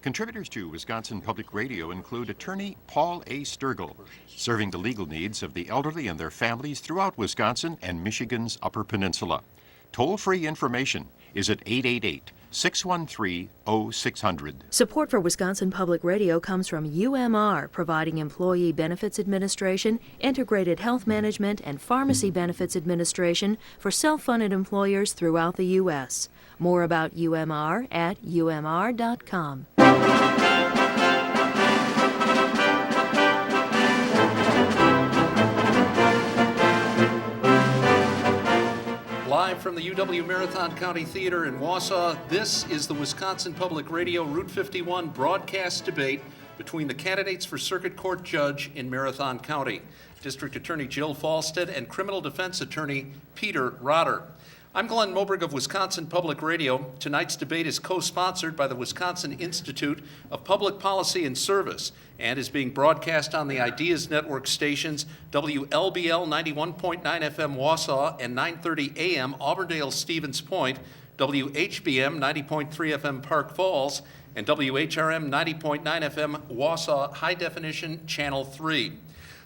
Contributors to Wisconsin Public Radio include attorney Paul A. Sturgill, serving the legal needs of the elderly and their families throughout Wisconsin and Michigan's Upper Peninsula. Toll-free information is at 888-613-0600. Support for Wisconsin Public Radio comes from UMR, providing Employee Benefits Administration, Integrated Health Management, and Pharmacy Benefits Administration for self-funded employers throughout the U.S. More about UMR at umr.com. Live from the UW Marathon County Theater in Wausau, this is the Wisconsin Public Radio Route 51 broadcast debate between the candidates for Circuit Court Judge in Marathon County, District Attorney Jill Falstad and Criminal Defense Attorney Peter Rotter. I'm Glenn Moberg of Wisconsin Public Radio. Tonight's debate is co-sponsored by the Wisconsin Institute of Public Policy and Service and is being broadcast on the Ideas Network stations WLBL 91.9 FM Wausau and 930 AM Auburndale-Stevens Point, WHBM 90.3 FM Park Falls, and WHRM 90.9 FM Wausau High Definition Channel 3.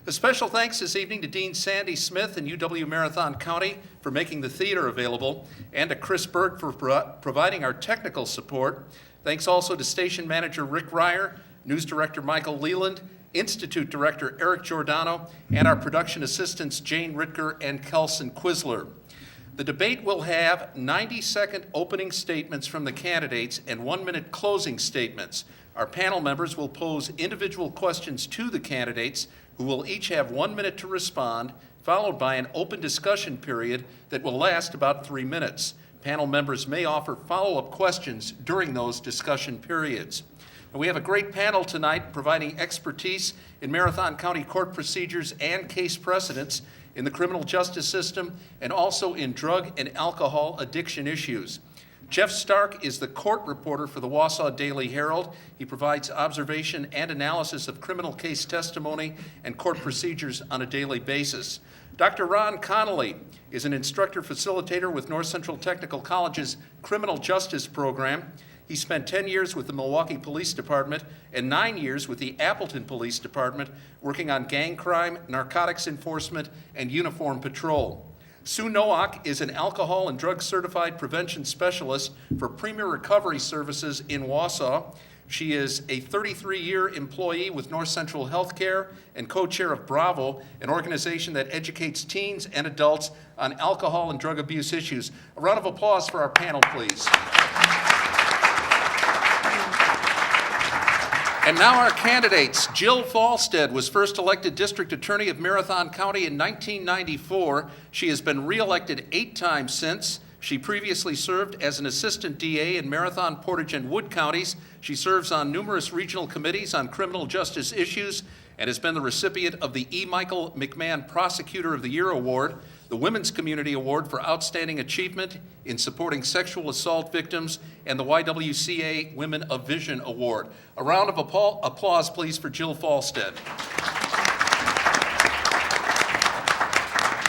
A special thanks this evening to Dean Sandy Smith and UW Marathon County for making the theater available, and to Chris Berg for providing our technical support. Thanks also to Station Manager Rick Ryer, News Director Michael Leland, Institute Director Eric Giordano, and our production assistants Jane Ritker and Kelson Quisler. The debate will have 90-second opening statements from the candidates and 1-minute closing statements. Our panel members will pose individual questions to the candidates, who will each have 1 minute to respond, followed by an open discussion period that will last about 3 minutes. Panel members may offer follow-up questions during those discussion periods. And we have a great panel tonight providing expertise in Marathon County court procedures and case precedents in the criminal justice system and also in drug and alcohol addiction issues. Jeff Stark is the court reporter for the Wausau Daily Herald. He provides observation and analysis of criminal case testimony and court procedures on a daily basis. Dr. Ron Connolly is an instructor facilitator with North Central Technical College's Criminal Justice Program. He spent 10 years with the Milwaukee Police Department and 9 years with the Appleton Police Department, working on gang crime, narcotics enforcement, and uniform patrol. Sue Nowak is an alcohol and drug certified prevention specialist for Premier Recovery Services in Wausau. She is a 33-year employee with North Central Healthcare and co-chair of Bravo, an organization that educates teens and adults on alcohol and drug abuse issues. A round of applause for our panel, please. And now our candidates. Jill Falstad was first elected District Attorney of Marathon County in 1994. She has been re-elected 8 times since. She previously served as an Assistant DA in Marathon, Portage, and Wood counties. She serves on numerous regional committees on criminal justice issues and has been the recipient of the E. Michael McMahon Prosecutor of the Year Award, the Women's Community Award for Outstanding Achievement in Supporting Sexual Assault Victims, and the YWCA Women of Vision Award. A round of applause, please, for Jill Falstad.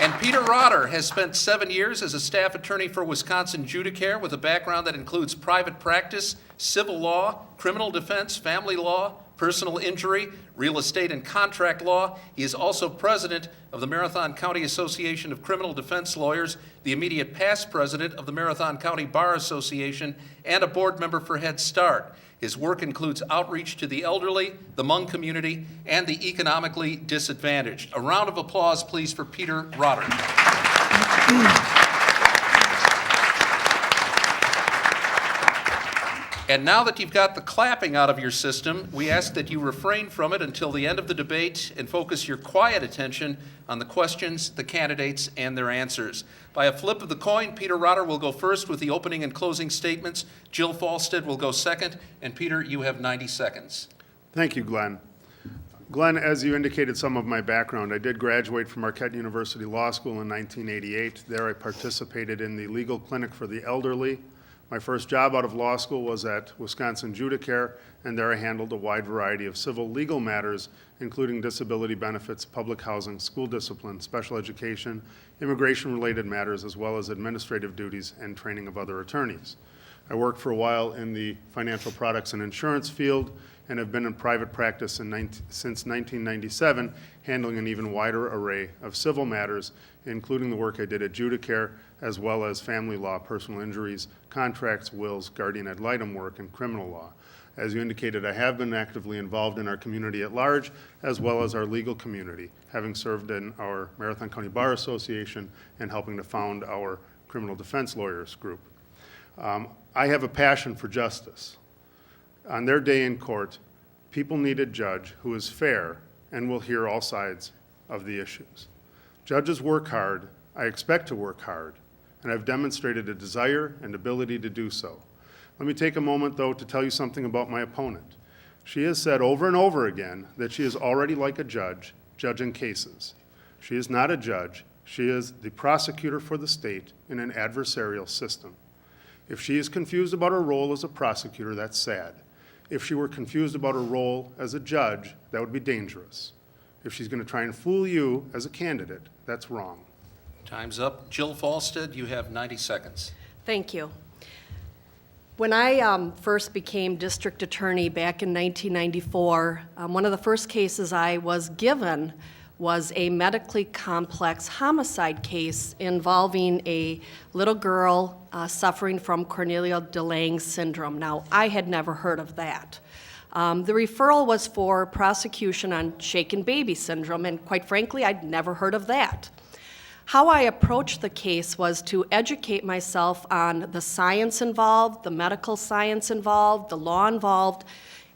And Peter Rotter has spent 7 years as a staff attorney for Wisconsin Judicial with a background that includes private practice, civil law, criminal defense, family law, personal injury, real estate, and contract law. He is also president of the Marathon County Association of Criminal Defense Lawyers, the immediate past president of the Marathon County Bar Association, and a board member for Head Start. His work includes outreach to the elderly, the Hmong community, and the economically disadvantaged. A round of applause, please, for Peter Rotter. And now that you've got the clapping out of your system, we ask that you refrain from it until the end of the debate and focus your quiet attention on the questions, the candidates, and their answers. By a flip of the coin, Peter Rotter will go first with the opening and closing statements. Jill Falstad will go second. And Peter, you have 90 seconds. Thank you, Glenn. Glenn, as you indicated some of my background, I did graduate from Marquette University Law School in 1988. There I participated in the legal clinic for the elderly. My first job out of law school was at Wisconsin Judicial, and there I handled a wide variety of civil legal matters, including disability benefits, public housing, school discipline, special education, immigration-related matters, as well as administrative duties and training of other attorneys. I worked for a while in the financial products and insurance field and have been in private practice since 1997, handling an even wider array of civil matters, including the work I did at Judicial, as well as family law, personal injuries, contracts, wills, guardian ad litem work, and criminal law. As you indicated, I have been actively involved in our community at large, as well as our legal community, having served in our Marathon County Bar Association and helping to found our criminal defense lawyers group. I have a passion for justice. On their day in court, people need a judge who is fair and will hear all sides of the issues. Judges work hard. I expect to work hard, and I've demonstrated a desire and ability to do so. Let me take a moment, though, to tell you something about my opponent. She has said over and over again that she is already like a judge, judging cases. She is not a judge. She is the prosecutor for the state in an adversarial system. If she is confused about her role as a prosecutor, that's sad. If she were confused about her role as a judge, that would be dangerous. If she's going to try and fool you as a candidate, that's wrong. Time's up. Jill Falstead, you have 90 seconds. Thank you. When I first became district attorney back in 1994, one of the first cases I was given was a medically complex homicide case involving a little girl suffering from Cornelia de Lange syndrome. Now, I had never heard of that. The referral was for prosecution on shaken baby syndrome, and quite frankly, I'd never heard of that. How I approached the case was to educate myself on the science involved, the medical science involved, the law involved,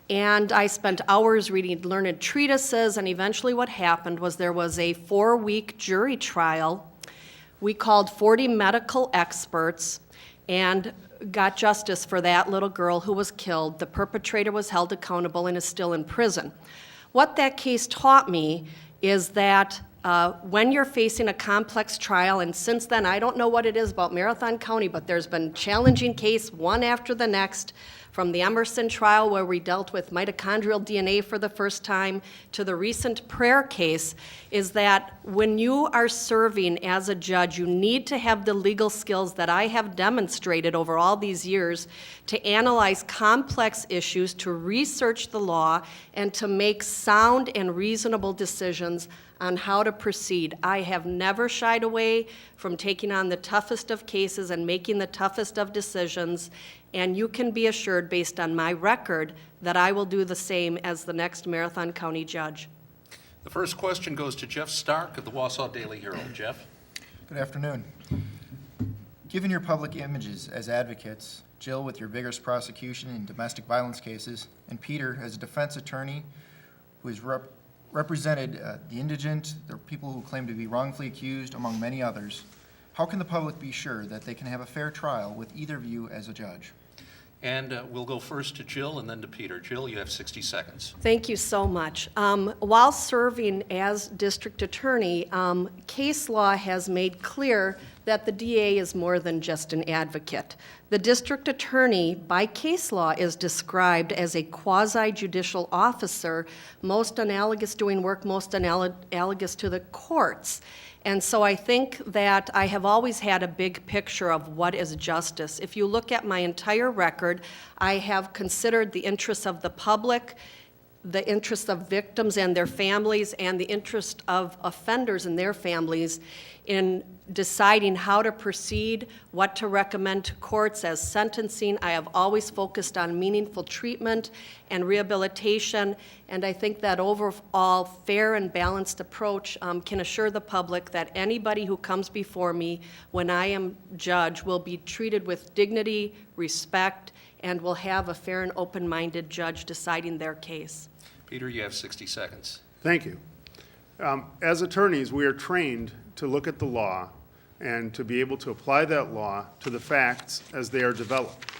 and I spent hours reading learned treatises, and eventually what happened was there was a 4-week jury trial. We called 40 medical experts and got justice for that little girl who was killed. The perpetrator was held accountable and is still in prison. What that case taught me is that when you're facing a complex trial, and since then, I don't know what it is about Marathon County, but there's been challenging case one after the next, from the Emerson trial where we dealt with mitochondrial DNA for the first time to the recent prayer case, is that when you are serving as a judge, you need to have the legal skills that I have demonstrated over all these years to analyze complex issues, to research the law, and to make sound and reasonable decisions on how to proceed. I have never shied away from taking on the toughest of cases and making the toughest of decisions, and you can be assured, based on my record, that I will do the same as the next Marathon County judge. The first question goes to Jeff Stark of the Wausau Daily Herald. Jeff? Good afternoon. Given your public images as advocates, Jill with your vigorous prosecution in domestic violence cases, and Peter as a defense attorney who has represented the indigent, the people who claim to be wrongfully accused, among many others, how can the public be sure that they can have a fair trial with either of you as a judge? And we'll go first to Jill and then to Peter. Jill, you have 60 seconds. Thank you so much. While serving as district attorney, case law has made clear that the DA is more than just an advocate. The district attorney, by case law, is described as a quasi-judicial officer, most analogous doing work most analogous to the courts. And so I think that I have always had a big picture of what is justice. If you look at my entire record, I have considered the interests of the public, the interests of victims and their families, and the interest of offenders and their families in deciding how to proceed, what to recommend to courts as sentencing. I have always focused on meaningful treatment and rehabilitation, and I think that overall fair and balanced approach can assure the public that anybody who comes before me when I am judge will be treated with dignity, respect, and will have a fair and open-minded judge deciding their case. Peter, you have 60 seconds. Thank you. As attorneys, we are trained to look at the law and to be able to apply that law to the facts as they are developed.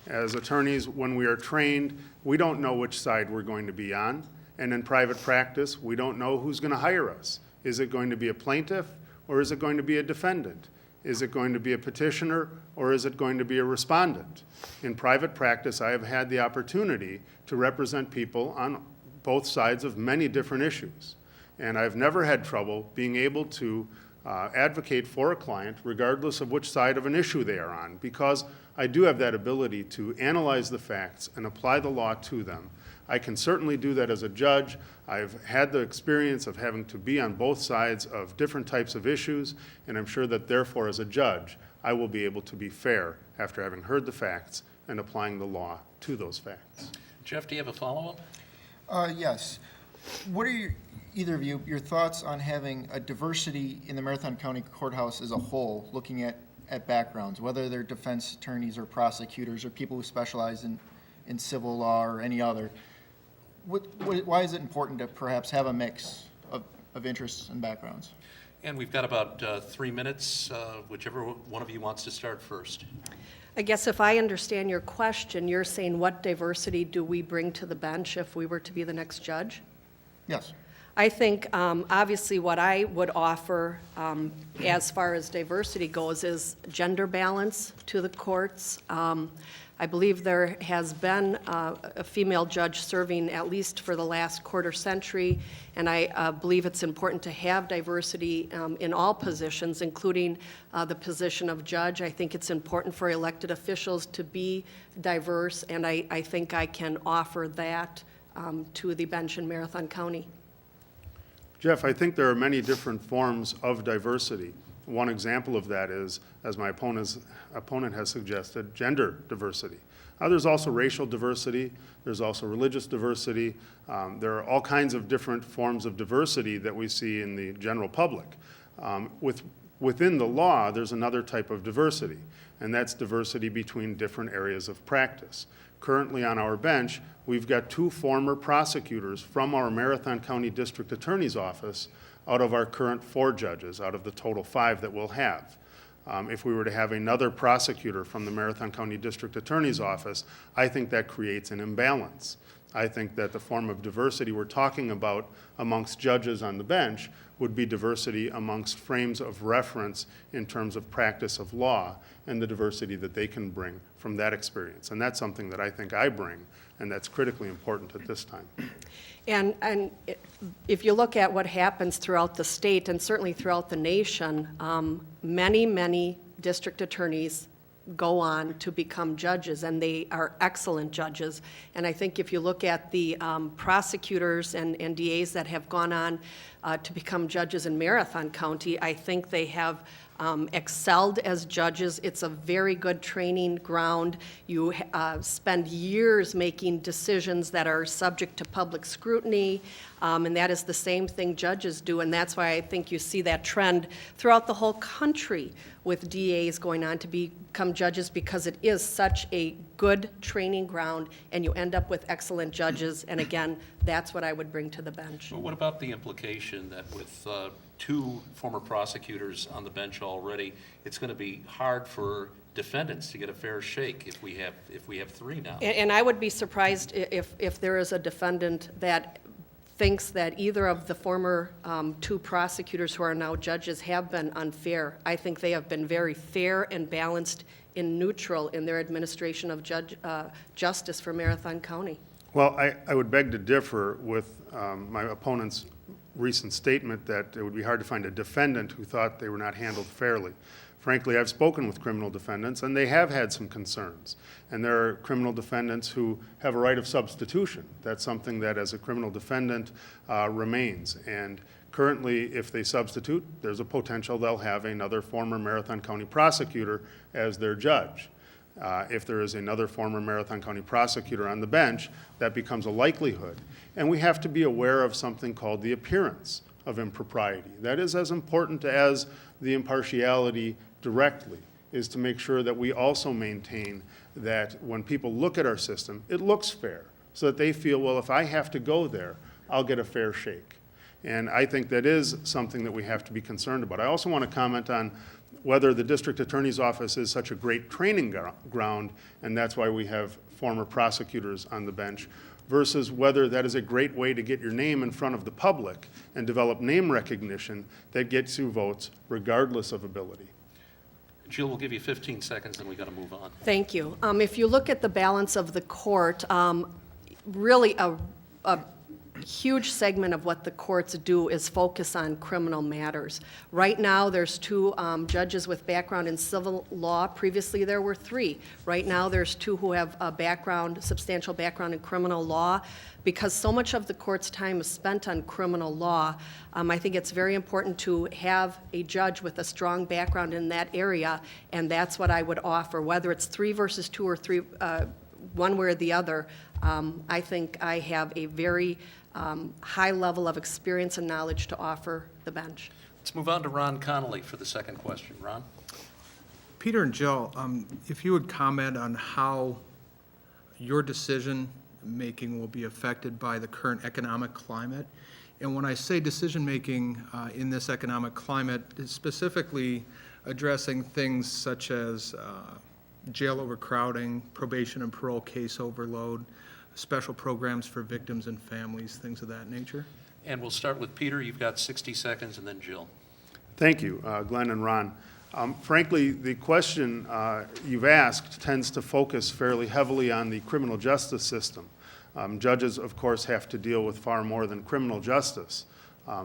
As attorneys, when we are trained, we don't know which side we're going to be on. And in private practice, we don't know who's going to hire us. Is it going to be a plaintiff or is it going to be a defendant? Is it going to be a petitioner or is it going to be a respondent? In private practice, I have had the opportunity to represent people on both sides of many different issues. And I've never had trouble being able to advocate for a client regardless of which side of an issue they are on, because I do have that ability to analyze the facts and apply the law to them. I can certainly do that as a judge. I've had the experience of having to be on both sides of different types of issues, and I'm sure that therefore as a judge, I will be able to be fair after having heard the facts and applying the law to those facts. Jeff, do you have a follow-up? Yes. What are either of you, your thoughts on having a diversity in the Marathon County Courthouse as a whole, looking at backgrounds, whether they're defense attorneys or prosecutors or people who specialize in civil law or any other? Why is it important to perhaps have a mix of interests and backgrounds? And we've got about 3 minutes, whichever one of you wants to start first. I guess if I understand your question, you're saying what diversity do we bring to the bench if we were to be the next judge? Yes. I think, obviously, what I would offer as far as diversity goes is gender balance to the courts. I believe there has been a female judge serving at least for the last quarter century, and I believe it's important to have diversity in all positions, including the position of judge. I think it's important for elected officials to be diverse, and I think I can offer that to the bench in Marathon County. Jeff, I think there are many different forms of diversity. One example of that is, as my opponent has suggested, gender diversity. There's also racial diversity. There's also religious diversity. There are all kinds of different forms of diversity that we see in the general public. Within the law, there's another type of diversity, and that's diversity between different areas of practice. Currently on our bench, we've got 2 former prosecutors from our Marathon County District Attorney's Office out of our current 4 judges, out of the total 5 that we'll have. If we were to have another prosecutor from the Marathon County District Attorney's Office, I think that creates an imbalance. I think that the form of diversity we're talking about amongst judges on the bench would be diversity amongst frames of reference in terms of practice of law and the diversity that they can bring from that experience. And that's something that I think I bring, and that's critically important at this time. And if you look at what happens throughout the state and certainly throughout the nation, many district attorneys go on to become judges, and they are excellent judges. And I think if you look at the prosecutors and DAs that have gone on to become judges in Marathon County, I think they have excelled as judges. It's a very good training ground. You spend years making decisions that are subject to public scrutiny, and that is the same thing judges do, and that's why I think you see that trend throughout the whole country with DAs going on to become judges, because it is such a good training ground, and you end up with excellent judges, and again, that's what I would bring to the bench. But what about the implication that with 2 former prosecutors on the bench already, it's going to be hard for defendants to get a fair shake if we have 3 now? And I would be surprised if there is a defendant that thinks that either of the former 2 prosecutors who are now judges have been unfair. I think they have been very fair and balanced and neutral in their administration of justice for Marathon County. Well, I would beg to differ with my opponent's recent statement that it would be hard to find a defendant who thought they were not handled fairly. Frankly, I've spoken with criminal defendants, and they have had some concerns. And there are criminal defendants who have a right of substitution. That's something that, as a criminal defendant, remains. And currently, if they substitute, there's a potential they'll have another former Marathon County prosecutor as their judge. If there is another former Marathon County prosecutor on the bench, that becomes a likelihood. And we have to be aware of something called the appearance of impropriety. That is as important as the impartiality directly, is to make sure that we also maintain that when people look at our system, it looks fair, so that they feel, well, if I have to go there, I'll get a fair shake. And I think that is something that we have to be concerned about. I also want to comment on whether the district attorney's office is such a great training ground, and that's why we have former prosecutors on the bench, versus whether that is a great way to get your name in front of the public and develop name recognition that gets you votes regardless of ability. Jill, we'll give you 15 seconds, and we got to move on. Thank you. If you look at the balance of the court, really huge segment of what the courts do is focus on criminal matters. Right now, there's 2 judges with background in civil law. Previously, there were 3. Right now, there's 2 who have a background, substantial background in criminal law. Because so much of the court's time is spent on criminal law, I think it's very important to have a judge with a strong background in that area, and that's what I would offer. Whether it's 3 versus 2 or 3, one way or the other, I think I have a very high level of experience and knowledge to offer the bench. Let's move on to Ron Connolly for the second question. Ron? Peter and Jill, if you would comment on how your decision-making will be affected by the current economic climate. And when I say decision-making in this economic climate, it's specifically addressing things such as jail overcrowding, probation and parole case overload, special programs for victims and families, things of that nature. And we'll start with Peter. You've got 60 seconds, and then Jill. Thank you, Glenn and Ron. Frankly, the question you've asked tends to focus fairly heavily on the criminal justice system. Judges, of course, have to deal with far more than criminal justice.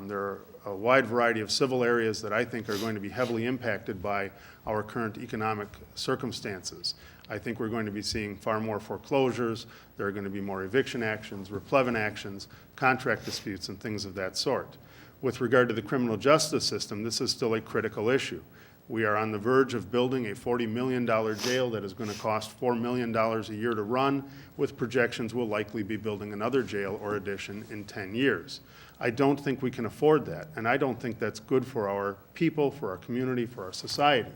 There are a wide variety of civil areas that I think are going to be heavily impacted by our current economic circumstances. I think we're going to be seeing far more foreclosures. There are going to be more eviction actions, replevant actions, contract disputes, and things of that sort. With regard to the criminal justice system, this is still a critical issue. We are on the verge of building a $40 million jail that is going to cost $4 million a year to run, with projections we'll likely be building another jail or addition in 10 years. I don't think we can afford that, and I don't think that's good for our people, for our community, for our society.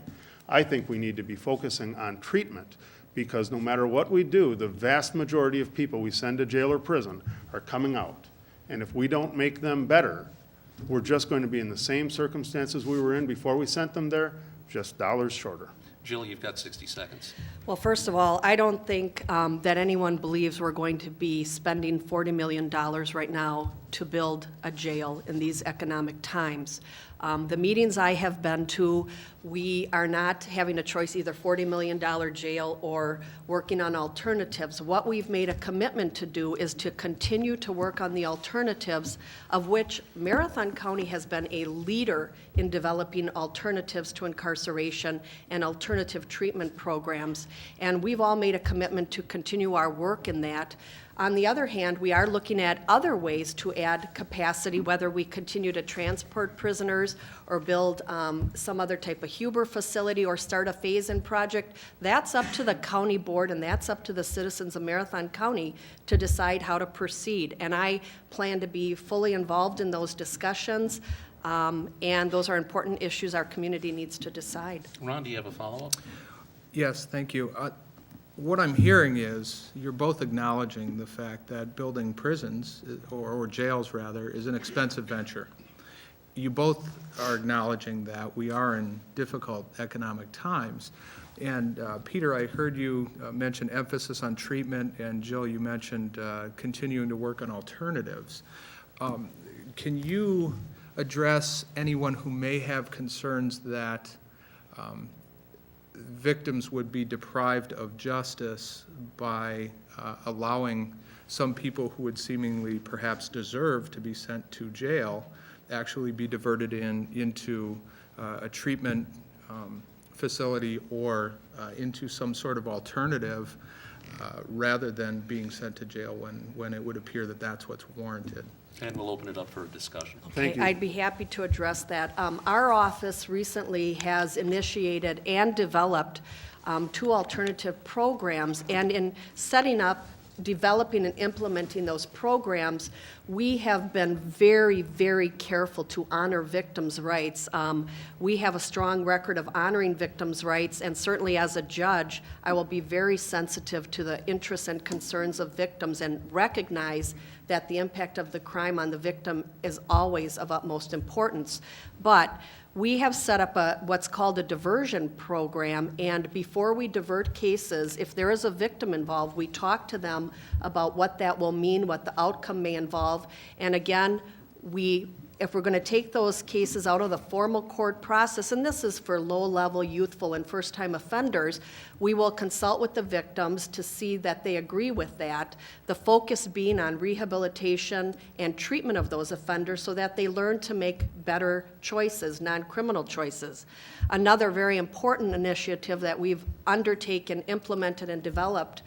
I think we need to be focusing on treatment, because no matter what we do, the vast majority of people we send to jail or prison are coming out. And if we don't make them better, we're just going to be in the same circumstances we were in before we sent them there, just dollars shorter. Jill, you've got 60 seconds. Well, first of all, I don't think that anyone believes we're going to be spending $40 million right now to build a jail in these economic times. The meetings I have been to, we are not having a choice, either $40 million jail or working on alternatives. What we've made a commitment to do is to continue to work on the alternatives, of which Marathon County has been a leader in developing alternatives to incarceration and alternative treatment programs. And we've all made a commitment to continue our work in that. On the other hand, we are looking at other ways to add capacity, whether we continue to transport prisoners or build some other type of Huber facility or start a phase-in project. That's up to the county board, and that's up to the citizens of Marathon County to decide how to proceed. And I plan to be fully involved in those discussions, and those are important issues our community needs to decide. Ron, do you have a follow-up? Yes, thank you. What I'm hearing is you're both acknowledging the fact that building prisons, or jails rather, is an expensive venture. You both are acknowledging that we are in difficult economic times. And Peter, I heard you mention emphasis on treatment, and Jill, you mentioned continuing to work on alternatives. Can you address anyone who may have concerns that victims would be deprived of justice by allowing some people who would seemingly perhaps deserve to be sent to jail actually be diverted into a treatment facility or into some sort of alternative rather than being sent to jail when it would appear that that's what's warranted? And we'll open it up for a discussion. Thank you. I'd be happy to address that. Our office recently has initiated and developed 2 alternative programs, and in setting up, developing and implementing those programs, we have been very, very careful to honor victims' rights. We have a strong record of honoring victims' rights, and certainly as a judge, I will be very sensitive to the interests and concerns of victims and recognize that the impact of the crime on the victim is always of utmost importance. But we have set up what's called a diversion program, and before we divert cases, if there is a victim involved, we talk to them about what that will mean, what the outcome may involve, and again, we if we're going to take those cases out of the formal court process, and this is for low-level, youthful, and first-time offenders, we will consult with the victims to see that they agree with that, the focus being on rehabilitation and treatment of those offenders so that they learn to make better choices, non-criminal choices. Another very important initiative that we've undertaken, implemented, and developed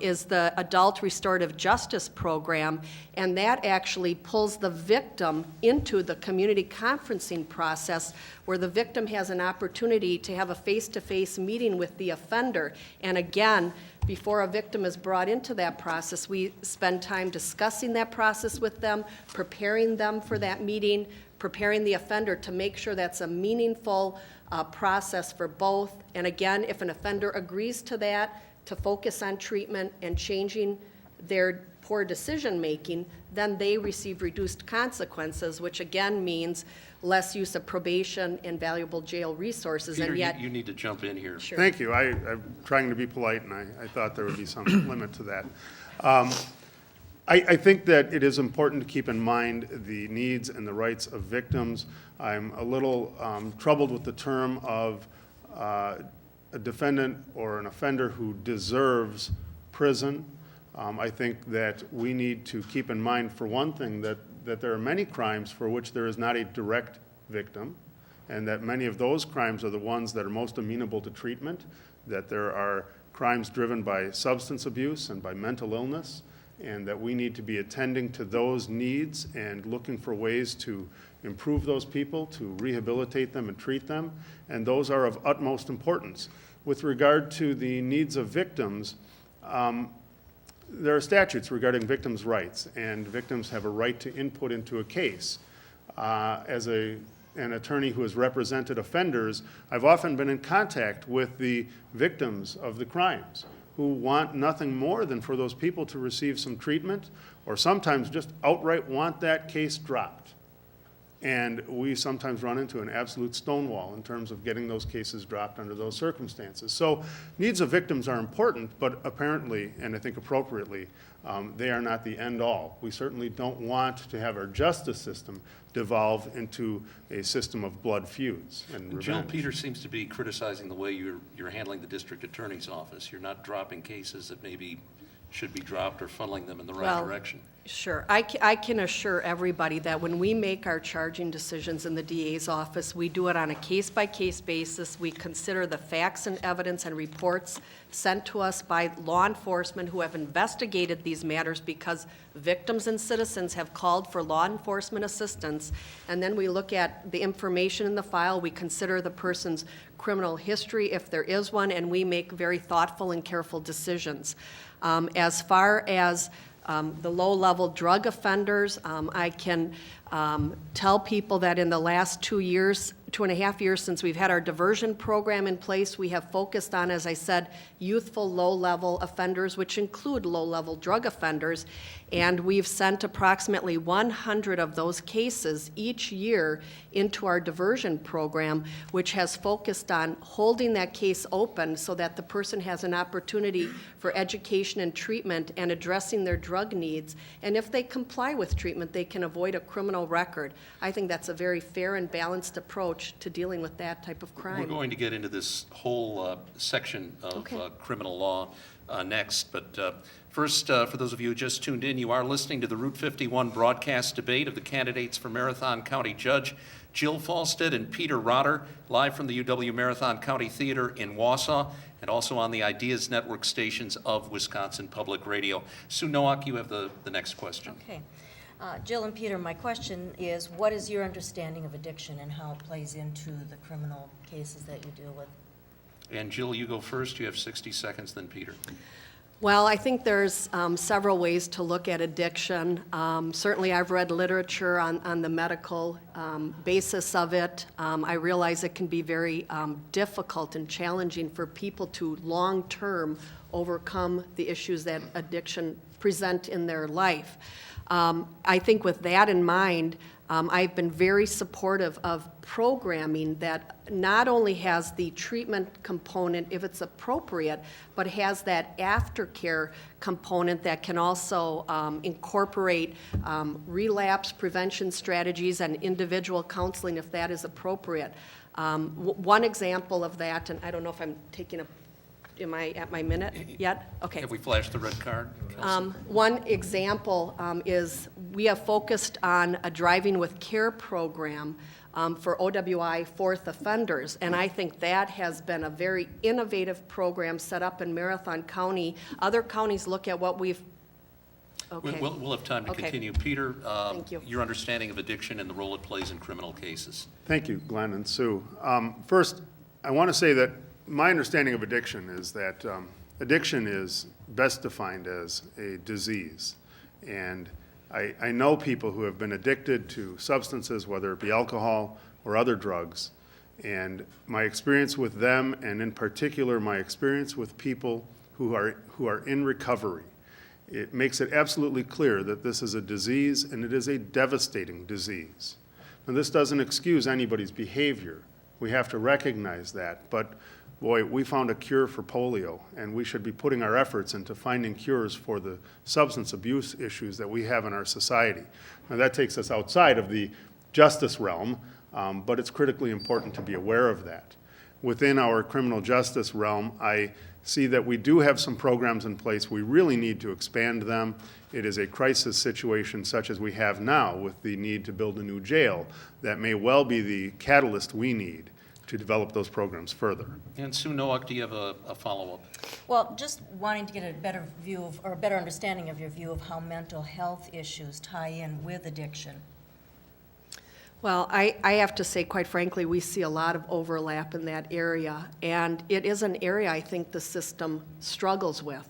is the Adult Restorative Justice Program, and that actually pulls the victim into the community conferencing process where the victim has an opportunity to have a face-to-face meeting with the offender. And again, before a victim is brought into that process, we spend time discussing that process with them, preparing them for that meeting, preparing the offender to make sure that's a meaningful process for both. And again, if an offender agrees to that, to focus on treatment and changing their poor decision-making, then they receive reduced consequences, which again means less use of probation and valuable jail resources. Peter, and yet, you need to jump in here. Sure. Thank you. I'm trying to be polite, and I thought there would be some limit to that. I think that it is important to keep in mind the needs and the rights of victims. I'm a little troubled with the term of a defendant or an offender who deserves prison. I think that we need to keep in mind, for one thing, that there are many crimes for which there is not a direct victim, and that many of those crimes are the ones that are most amenable to treatment, that there are crimes driven by substance abuse and by mental illness, and that we need to be attending to those needs and looking for ways to improve those people, to rehabilitate them and treat them, and those are of utmost importance. With regard to the needs of victims, there are statutes regarding victims' rights, and victims have a right to input into a case. As an attorney who has represented offenders, I've often been in contact with the victims of the crimes who want nothing more than for those people to receive some treatment, or sometimes just outright want that case dropped. And we sometimes run into an absolute stonewall in terms of getting those cases dropped under those circumstances. So needs of victims are important, but apparently, and I think appropriately, they are not the end-all. We certainly don't want to have our justice system devolve into a system of blood feuds and revenge. Jill, Peter seems to be criticizing the way you're handling the district attorney's office. You're not dropping cases that maybe should be dropped or funneling them in the right direction. Sure. I can assure everybody that when we make our charging decisions in the DA's office, we do it on a case-by-case basis. We consider the facts and evidence and reports sent to us by law enforcement who have investigated these matters because victims and citizens have called for law enforcement assistance. And then we look at the information in the file. We consider the person's criminal history, if there is one, and we make very thoughtful and careful decisions. As far as the low-level drug offenders, I can tell people that in the last 2.5 years since we've had our diversion program in place, we have focused on, as I said, youthful low-level offenders, which include low-level drug offenders, and we've sent approximately 100 of those cases each year into our diversion program, which has focused on holding that case open so that the person has an opportunity for education and treatment and addressing their drug needs, and if they comply with treatment, they can avoid a criminal record. I think that's a very fair and balanced approach to dealing with that type of crime. We're going to get into this whole section of criminal law next, but first, for those of you who just tuned in, you are listening to the Route 51 broadcast debate of the candidates for Marathon County Judge, Jill Falstead and Peter Rotter, live from the UW Marathon County Theater in Wausau, and also on the Ideas Network stations of Wisconsin Public Radio. Sue Nowak, you have the next question. Okay. Jill and Peter, my question is, what is your understanding of addiction and how it plays into the criminal cases that you deal with? And Jill, you go first. You have 60 seconds, then Peter. Well, I think there's several ways to look at addiction. Certainly, I've read literature on the medical basis of it. I realize it can be very difficult and challenging for people to long-term overcome the issues that addiction present in their life. I think with that in mind, I've been very supportive of programming that not only has the treatment component if it's appropriate, but has that aftercare component that can also incorporate relapse prevention strategies and individual counseling if that is appropriate. One example of that, and I don't know if I'm taking am I at my minute yet? Okay. Have we flashed the red card? Counsel? One example is we have focused on a driving with care program for OWI fourth offenders, and I think that has been a very innovative program set up in Marathon County. Other counties look at what we've, okay. We'll have time to Okay. continue. Peter, Thank you. your understanding of addiction and the role it plays in criminal cases. Thank you, Glenn and Sue. First, I want to say that my understanding of addiction is that addiction is best defined as a disease. And I know people who have been addicted to substances, whether it be alcohol or other drugs. And my experience with them, and in particular my experience with people who are in recovery, it makes it absolutely clear that this is a disease, and it is a devastating disease. Now, this doesn't excuse anybody's behavior. We have to recognize that. But boy, we found a cure for polio, and we should be putting our efforts into finding cures for the substance abuse issues that we have in our society. Now, that takes us outside of the justice realm, but it's critically important to be aware of that. Within our criminal justice realm, I see that we do have some programs in place. We really need to expand them. It is a crisis situation such as we have now with the need to build a new jail that may well be the catalyst we need to develop those programs further. And Sue Nowak, do you have a follow-up? Well, just wanting to get a better view of, or a better understanding of your view of how mental health issues tie in with addiction. Well, I have to say, quite frankly, we see a lot of overlap in that area, and it is an area I think the system struggles with.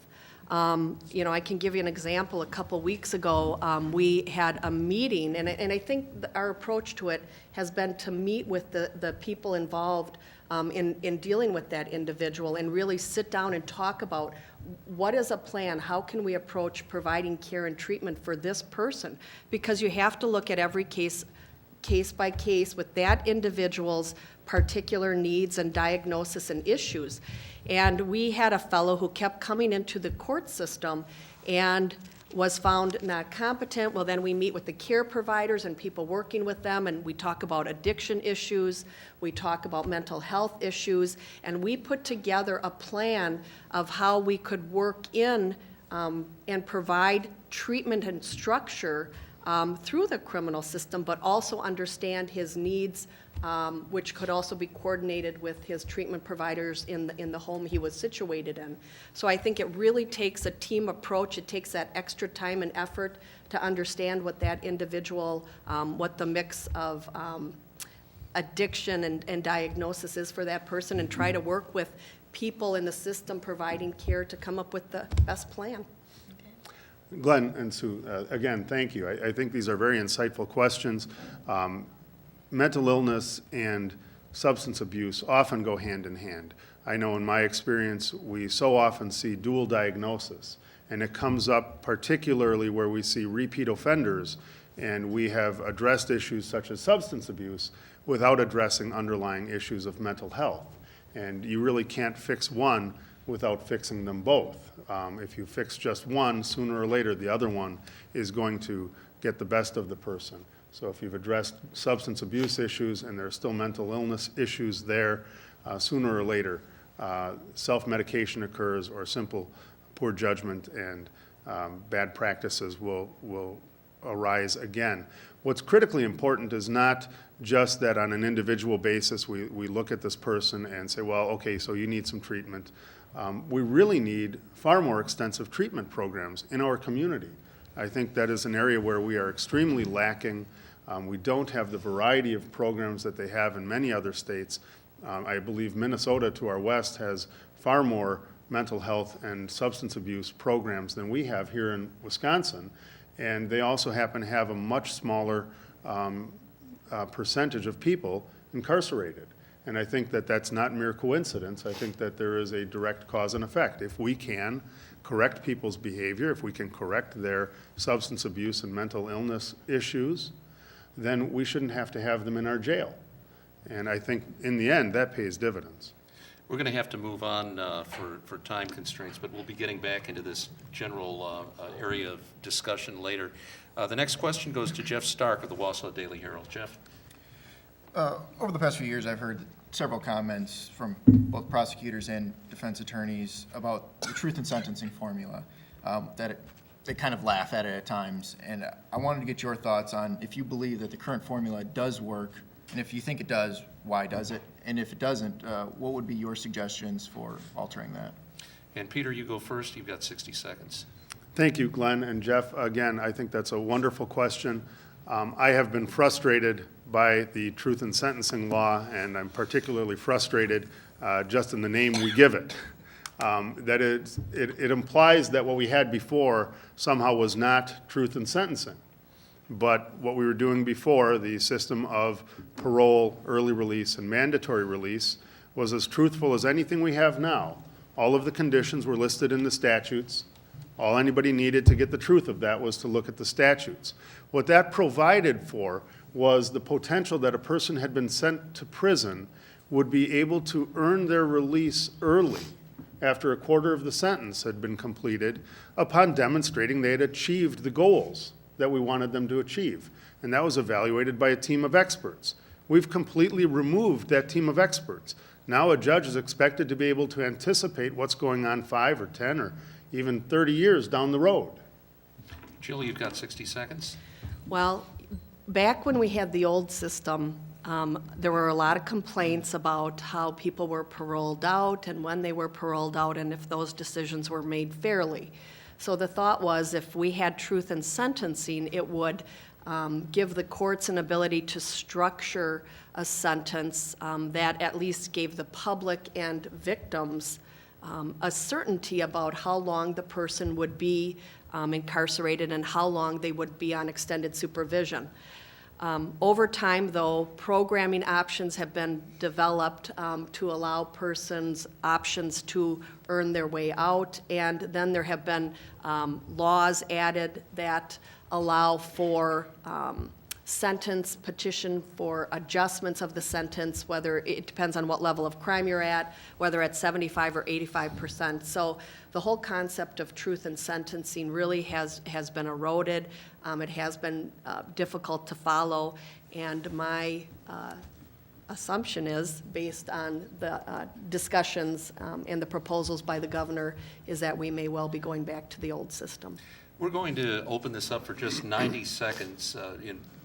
You know, I can give you an example. A couple weeks ago, we had a meeting, and I think our approach to it has been to meet with the people involved in dealing with that individual and really sit down and talk about what is a plan, how can we approach providing care and treatment for this person? Because you have to look at every case by case with that individual's particular needs and diagnosis and issues. And we had a fellow who kept coming into the court system and was found not competent. Well, then we meet with the care providers and people working with them, and we talk about addiction issues, we talk about mental health issues, and we put together a plan of how we could work in and provide treatment and structure through the criminal system, but also understand his needs, which could also be coordinated with his treatment providers in the home he was situated in. So I think it really takes a team approach. It takes that extra time and effort to understand what that individual, what the mix of addiction and diagnosis is for that person, and try to work with people in the system providing care to come up with the best plan. Glenn and Sue, again, thank you. I think these are very insightful questions. Mental illness and substance abuse often go hand in hand. I know in my experience, we so often see dual diagnosis, and it comes up particularly where we see repeat offenders, and we have addressed issues such as substance abuse without addressing underlying issues of mental health. And you really can't fix one without fixing them both. If you fix just one, sooner or later, the other one is going to get the best of the person. So if you've addressed substance abuse issues and there are still mental illness issues there, sooner or later, self-medication occurs, or simple poor judgment and bad practices will arise again. What's critically important is not just that on an individual basis we look at this person and say, well, okay, so you need some treatment. We really need far more extensive treatment programs in our community. I think that is an area where we are extremely lacking. We don't have the variety of programs that they have in many other states. I believe Minnesota, to our west, has far more mental health and substance abuse programs than we have here in Wisconsin, and they also happen to have a much smaller percentage of people incarcerated. And I think that that's not mere coincidence. I think that there is a direct cause and effect. If we can correct people's behavior, if we can correct their substance abuse and mental illness issues, then we shouldn't have to have them in our jail. And I think in the end, that pays dividends. We're going to have to move on for time constraints, but we'll be getting back into this general area of discussion later. The next question goes to Jeff Stark of the Wausau Daily Herald. Jeff? Over the past few years, I've heard several comments from both prosecutors and defense attorneys about the truth in sentencing formula, they kind of laugh at it at times. And I wanted to get your thoughts on if you believe that the current formula does work, and if you think it does, why does it? And if it doesn't, what would be your suggestions for altering that? And Peter, you go first. You've got 60 seconds. Thank you, Glenn. And Jeff, again, I think that's a wonderful question. I have been frustrated by the truth in sentencing law, and I'm particularly frustrated just in the name we give it. That it implies that what we had before somehow was not truth in sentencing. But what we were doing before, the system of parole, early release, and mandatory release, was as truthful as anything we have now. All of the conditions were listed in the statutes. All anybody needed to get the truth of that was to look at the statutes. What that provided for was the potential that a person had been sent to prison would be able to earn their release early after a quarter of the sentence had been completed upon demonstrating they had achieved the goals that we wanted them to achieve. And that was evaluated by a team of experts. We've completely removed that team of experts. Now a judge is expected to be able to anticipate what's going on 5 or 10 or even 30 years down the road. Jill, you've got 60 seconds. Well, back when we had the old system, there were a lot of complaints about how people were paroled out and when they were paroled out and if those decisions were made fairly. So the thought was if we had truth in sentencing, it would give the courts an ability to structure a sentence that at least gave the public and victims a certainty about how long the person would be incarcerated and how long they would be on extended supervision. Over time, though, programming options have been developed to allow persons options to earn their way out, and then there have been laws added that allow for sentence petition for adjustments of the sentence, whether it depends on what level of crime you're at, whether at 75 or 85%. So the whole concept of truth in sentencing really has been eroded. It has been difficult to follow, and my assumption is, based on the discussions and the proposals by the governor, is that we may well be going back to the old system. We're going to open this up for just 90 seconds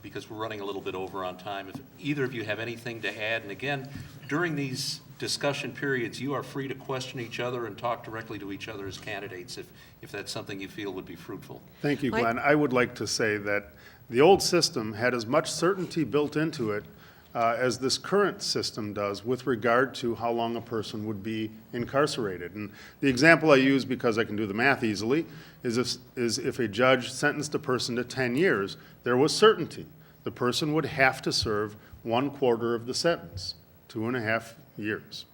because we're running a little bit over on time. If either of you have anything to add, and again, during these discussion periods, you are free to question each other and talk directly to each other as candidates if that's something you feel would be fruitful. Thank you, Glenn. I would like to say that the old system had as much certainty built into it as this current system does with regard to how long a person would be incarcerated. And the example I use, because I can do the math easily, is if a judge sentenced a person to 10 years, there was certainty. The person would have to serve 1/4 of the sentence, 2.5 years.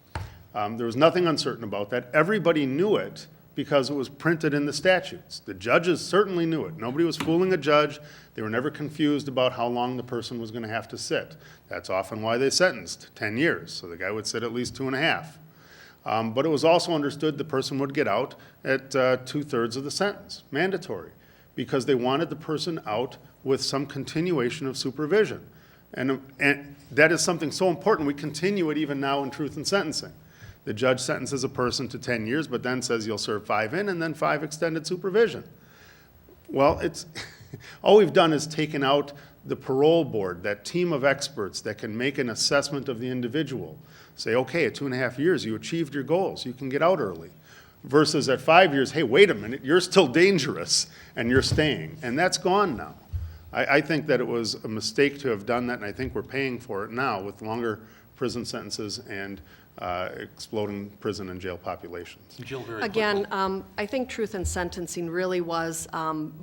There was nothing uncertain about that. Everybody knew it because it was printed in the statutes. The judges certainly knew it. Nobody was fooling a judge. They were never confused about how long the person was going to have to sit. That's often why they sentenced 10 years, so the guy would sit at least 2.5. But it was also understood the person would get out at 2/3 of the sentence, mandatory, because they wanted the person out with some continuation of supervision. And that is something so important. We continue it even now in truth in sentencing. The judge sentences a person to 10 years, but then says you'll serve 5 in and then 5 extended supervision. Well, all we've done is taken out the parole board, that team of experts that can make an assessment of the individual. Say, okay, at 2.5 years, you achieved your goals. You can get out early. Versus at 5 years, hey, wait a minute, you're still dangerous and you're staying. And that's gone now. I think that it was a mistake to have done that, and I think we're paying for it now with longer prison sentences and exploding prison and jail populations. Jill, very Again, quickly. I think truth in sentencing really was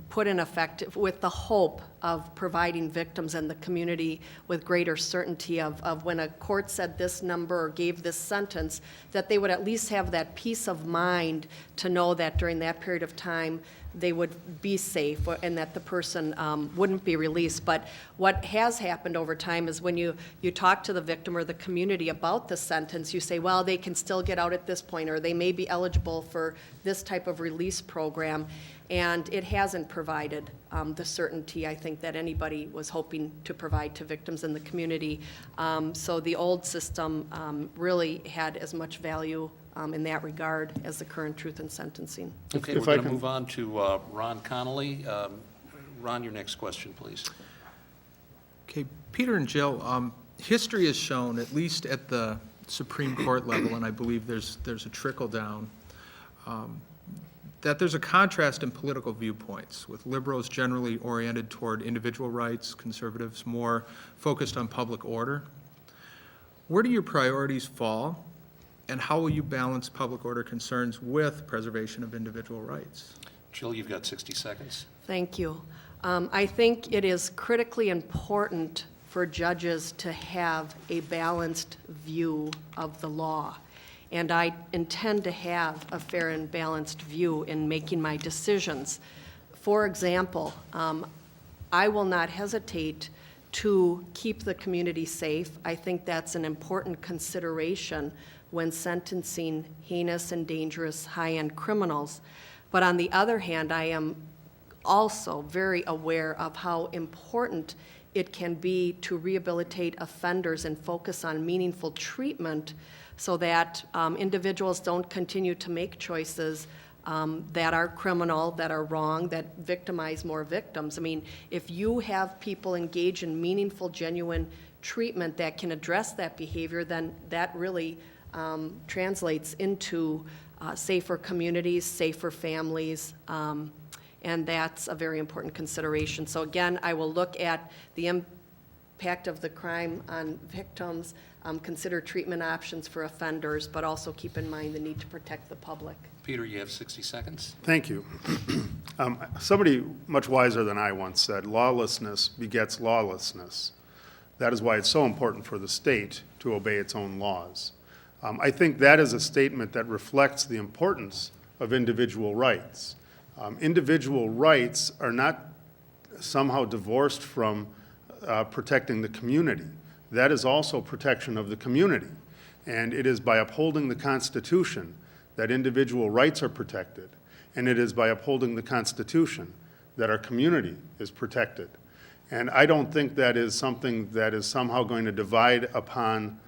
put in effect with the hope of providing victims and the community with greater certainty of when a court said this number or gave this sentence, that they would at least have that peace of mind to know that during that period of time they would be safe and that the person wouldn't be released. But what has happened over time is when you talk to the victim or the community about the sentence, you say, well, they can still get out at this point, or they may be eligible for this type of release program. And it hasn't provided the certainty, I think, that anybody was hoping to provide to victims in the community. So the old system really had as much value in that regard as the current truth in sentencing. Okay, If we're I going to can- move on to Ron Connolly. Ron, your next question, please. Okay, Peter and Jill, history has shown, at least at the Supreme Court level, and I believe there's a trickle down, that there's a contrast in political viewpoints, with liberals generally oriented toward individual rights, conservatives more focused on public order. Where do your priorities fall, and how will you balance public order concerns with preservation of individual rights? Jill, you've got 60 seconds. Thank you. I think it is critically important for judges to have a balanced view of the law. And I intend to have a fair and balanced view in making my decisions. For example, I will not hesitate to keep the community safe. I think that's an important consideration when sentencing heinous and dangerous high-end criminals. But on the other hand, I am also very aware of how important it can be to rehabilitate offenders and focus on meaningful treatment so that individuals don't continue to make choices that are criminal, that are wrong, that victimize more victims. I mean, if you have people engage in meaningful, genuine treatment that can address that behavior, then that really translates into safer communities, safer families, and that's a very important consideration. So again, I will look at the impact of the crime on victims, consider treatment options for offenders, but also keep in mind the need to protect the public. Peter, you have 60 seconds. Thank you. Somebody much wiser than I once said, lawlessness begets lawlessness. That is why it's so important for the state to obey its own laws. I think that is a statement that reflects the importance of individual rights. Individual rights are not somehow divorced from protecting the community. That is also protection of the community. And it is by upholding the Constitution that individual rights are protected. And it is by upholding the Constitution that our community is protected. And I don't think that is something that is somehow going to divide upon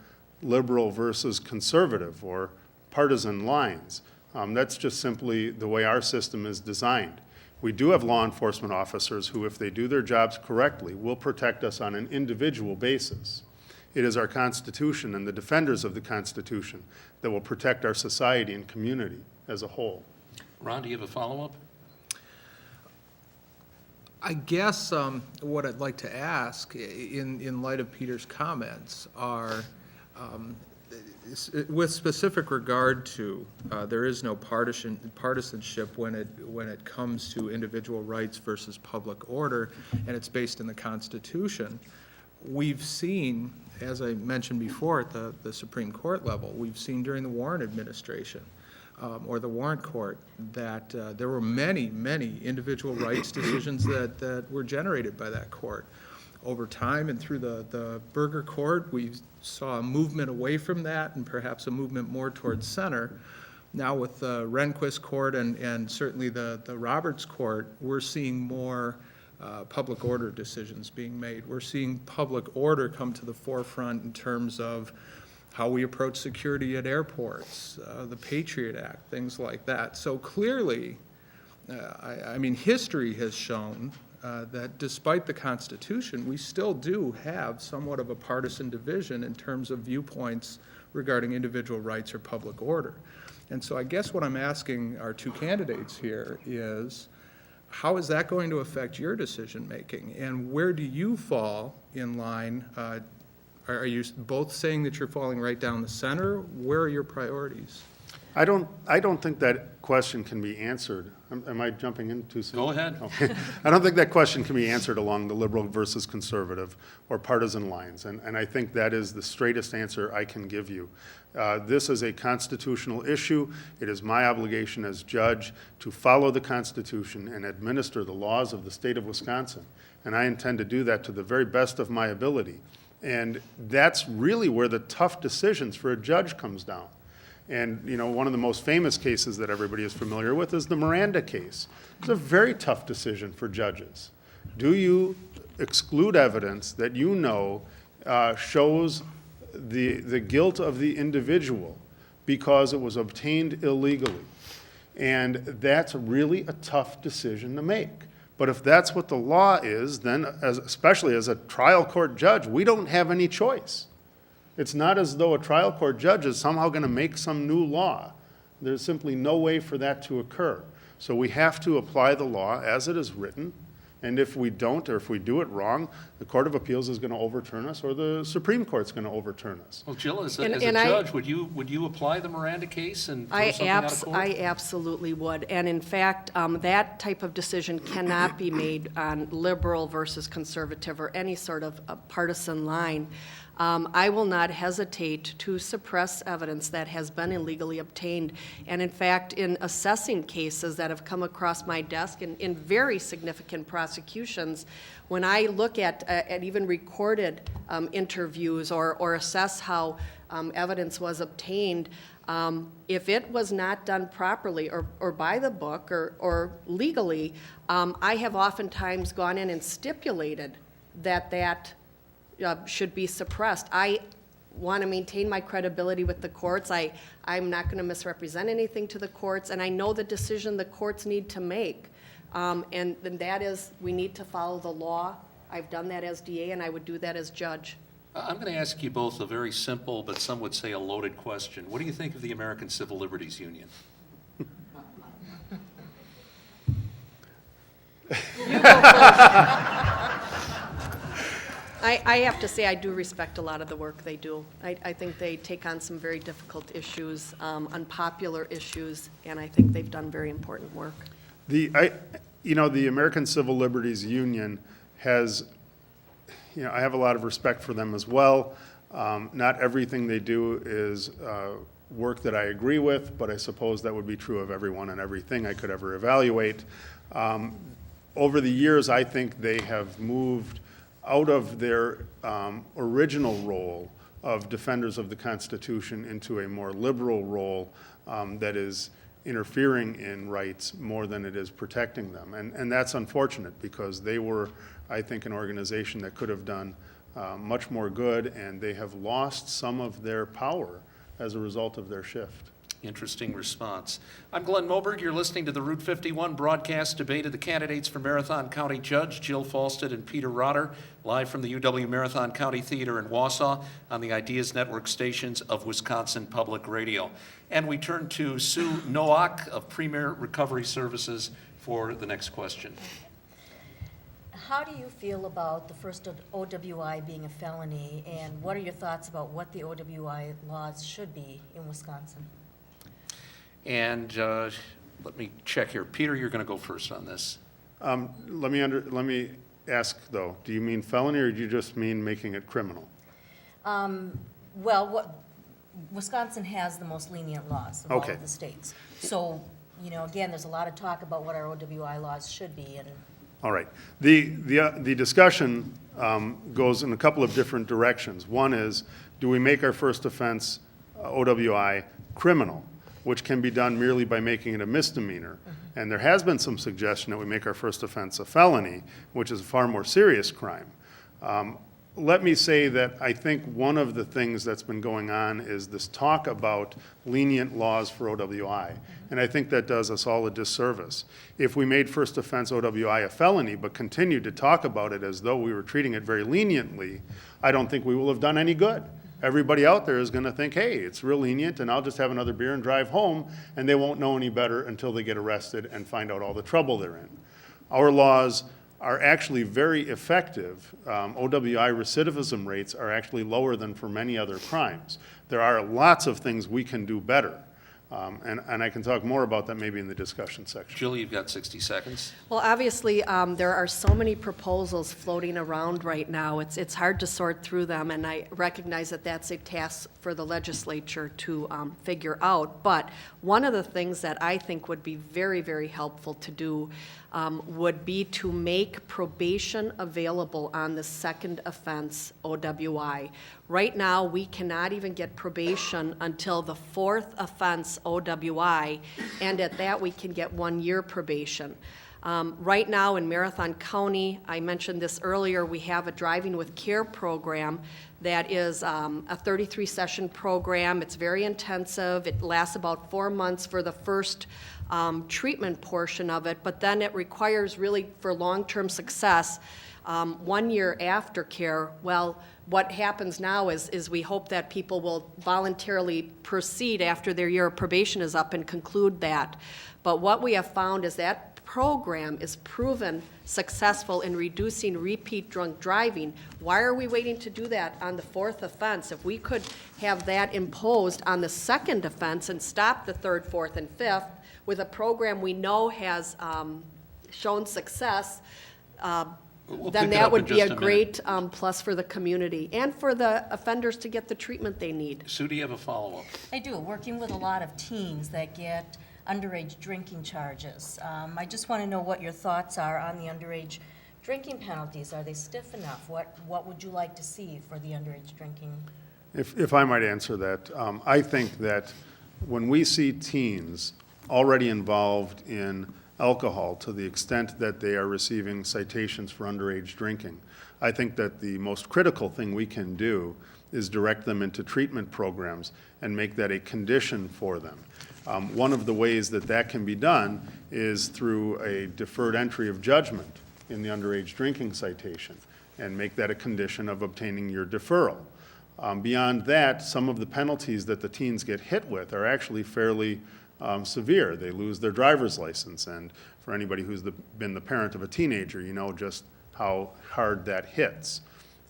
liberal versus conservative or partisan lines. That's just simply the way our system is designed. We do have law enforcement officers who, if they do their jobs correctly, will protect us on an individual basis. It is our Constitution and the defenders of the Constitution that will protect our society and community as a whole. Ron, do you have a follow-up? I guess what I'd like to ask, in light of Peter's comments, are with specific regard to there is no partisanship when it comes to individual rights versus public order, and it's based in the Constitution. We've seen, as I mentioned before, at the Supreme Court level, we've seen during the Warren administration or the Warren Court that there were many, many individual rights decisions that were generated by that court. Over time and through the Berger Court, we saw a movement away from that and perhaps a movement more towards center. Now with the Rehnquist Court and certainly the Roberts Court, we're seeing more public order decisions being made. We're seeing public order come to the forefront in terms of how we approach security at airports, the Patriot Act, things like that. So clearly, I mean, history has shown that despite the Constitution, we still do have somewhat of a partisan division in terms of viewpoints regarding individual rights or public order. And so I guess what I'm asking our two candidates here is, how is that going to affect your decision-making? And where do you fall in line? Are you both saying that you're falling right down the center? Where are your priorities? I don't think that question can be answered. Am I jumping in too soon? Go ahead. Okay. I don't think that question can be answered along the liberal versus conservative or partisan lines, and I think that is the straightest answer I can give you. This is a constitutional issue. It is my obligation as judge to follow the Constitution and administer the laws of the state of Wisconsin, and I intend to do that to the very best of my ability. And that's really where the tough decisions for a judge comes down. And, you know, one of the most famous cases that everybody is familiar with is the Miranda case. It's a very tough decision for judges. Do you exclude evidence that you know shows the guilt of the individual because it was obtained illegally? And that's really a tough decision to make. But if that's what the law is, then especially as a trial court judge, we don't have any choice. It's not as though a trial court judge is somehow going to make some new law. There's simply no way for that to occur. So we have to apply the law as it is written, and if we don't, or if we do it wrong, the Court of Appeals is going to overturn us, or the Supreme Court's going to overturn us. Well, Jill, as a And judge, would you apply the Miranda case and throw something out of court? I absolutely would. And in fact, that type of decision cannot be made on liberal versus conservative or any sort of a partisan line. I will not hesitate to suppress evidence that has been illegally obtained. And in fact, in assessing cases that have come across my desk in very significant prosecutions, when I look at even recorded interviews or assess how evidence was obtained, if it was not done properly or by the book or legally, I have oftentimes gone in and stipulated that should be suppressed. I want to maintain my credibility with the courts. I'm not going to misrepresent anything to the courts, and I know the decision the courts need to make. And that is, we need to follow the law. I've done that as DA, and I would do that as judge. I'm going to ask you both a very simple, but some would say a loaded question. What do you think of the American Civil Liberties Union? You go first. I have to say, I do respect a lot of the work they do. I think they take on some very difficult issues, unpopular issues, and I think they've done very important work. The American Civil Liberties Union has, I have a lot of respect for them as well. Not everything they do is work that I agree with, but I suppose that would be true of everyone and everything I could ever evaluate. Over the years, I think they have moved out of their original role of defenders of the Constitution into a more liberal role that is interfering in rights more than it is protecting them. And that's unfortunate because they were, I think, an organization that could have done much more good, and they have lost some of their power as a result of their shift. Interesting response. I'm Glenn Moberg. You're listening to the Route 51 broadcast debate of the candidates for Marathon County Judge, Jill Falstad and Peter Rotter, live from the UW Marathon County Theater in Wausau on the Ideas Network stations of Wisconsin Public Radio. And we turn to Sue Nowak of Premier Recovery Services for the next question. How do you feel about the first OWI being a felony, and what are your thoughts about what the OWI laws should be in Wisconsin? And let me check here. Peter, you're going to go first on this. Let me ask, though, do you mean felony or do you just mean making it criminal? Wisconsin has the most lenient laws of all of the states. So, again, there's a lot of talk about what our OWI laws should be. And all right. The discussion goes in a couple of different directions. One is, do we make our first offense, OWI, criminal, which can be done merely by making it a misdemeanor. And there has been some suggestion that we make our first offense a felony, which is a far more serious crime. Let me say that I think one of the things that's been going on is this talk about lenient laws for OWI, and I think that does us all a disservice. If we made first offense OWI a felony, but continued to talk about it as though we were treating it very leniently, I don't think we will have done any good. Everybody out there is going to think, hey, it's real lenient, and I'll just have another beer and drive home, and they won't know any better until they get arrested and find out all the trouble they're in. Our laws are actually very effective. OWI recidivism rates are actually lower than for many other crimes. There are lots of things we can do better. And I can talk more about that maybe in the discussion section. Jill, you've got 60 seconds. Well, obviously, there are so many proposals floating around right now. It's hard to sort through them, and I recognize that that's a task for the legislature to figure out. But one of the things that I think would be very, very helpful to do would be to make probation available on the second offense OWI. Right now, we cannot even get probation until the fourth offense OWI, and at that, we can get 1 year probation. Right now in Marathon County, I mentioned this earlier, we have a Driving with Care program that is a 33-session program. It's very intensive. It lasts about 4 months for the first treatment portion of it, but then it requires really for long-term success 1 year aftercare. Well, what happens now is we hope that people will voluntarily proceed after their year of probation is up and conclude that. But what we have found is that program is proven successful in reducing repeat drunk driving. Why are we waiting to do that on the fourth offense? If we could have that imposed on the second offense and stop the third, fourth, and fifth with a program we know has shown success, then that would be a great plus for the community and for the offenders to get the treatment they need. Sue, do you have a follow-up? I do, working with a lot of teens that get underage drinking charges. I just want to know what your thoughts are on the underage drinking penalties. Are they stiff enough? What would you like to see for the underage drinking? If I might answer that, I think that when we see teens already involved in alcohol to the extent that they are receiving citations for underage drinking, I think that the most critical thing we can do is direct them into treatment programs and make that a condition for them. One of the ways that that can be done is through a deferred entry of judgment in the underage drinking citation and make that a condition of obtaining your deferral. Beyond that, some of the penalties that the teens get hit with are actually fairly severe. They lose their driver's license, and for anybody who's been the parent of a teenager, you know just how hard that hits.